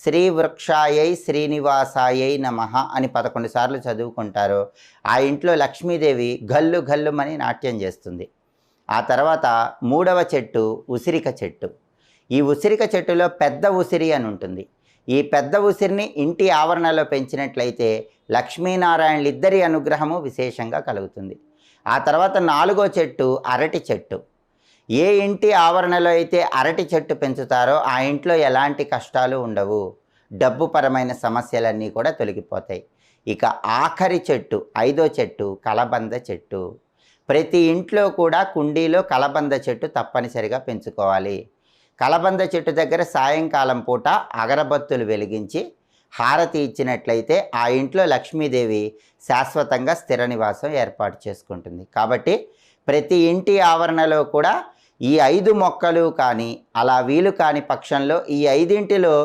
శ్రీ వృక్షాయై శ్రీనివాసాయై నమః అని 11 సార్లు చదువుకుంటారో ఆ ఇంట్లో లక్ష్మీదేవి గల్లు గల్లుమని నాట్యం చేస్తుంది. ఆ తర్వాత 3వ చెట్టు ఉసిరిక చెట్టు. ఈ ఉసిరిక చెట్టులో పెద్ద ఉసిరి అని ఉంటుంది. ఈ పెద్ద ఉసిరిని ఇంటి ఆవరణలో పెంచినట్లయితే లక్ష్మీనారాయణలిద్దరి అనుగ్రహము విశేషంగా కలుగుతుంది. ఆ తర్వాత 4వ చెట్టు అరటి చెట్టు. ఏ ఇంటి ఆవరణలో అయితే అరటి చెట్టు పెంచుతారో ఆ ఇంట్లో ఎలాంటి కష్టాలు ఉండవు, డబ్బుపరమైన సమస్యలన్నీ కూడా తొలగిపోతాయి. ఇక ఆఖరి చెట్టు 5వ చెట్టు కలబంద చెట్టు. ప్రతి ఇంట్లో కూడా కుండీలో కలబంద చెట్టు తప్పనిసరిగా పెంచుకోవాలి. కలబంద చెట్టు దగ్గర సాయంకాలం పూట అగరబత్తులు వెలిగించి హారతి ఇచ్చినట్లయితే ఆ ఇంట్లో లక్ష్మీదేవి శాశ్వతంగా స్థిర నివాసం ఏర్పాటు చేసుకుంటుంది. కాబట్టి ప్రతి ఇంటి ఆవరణలో కూడా ఈ 5 మొక్కలు కానీ అలా వీలు కాని పక్షంలో ఈ 5ంటిలో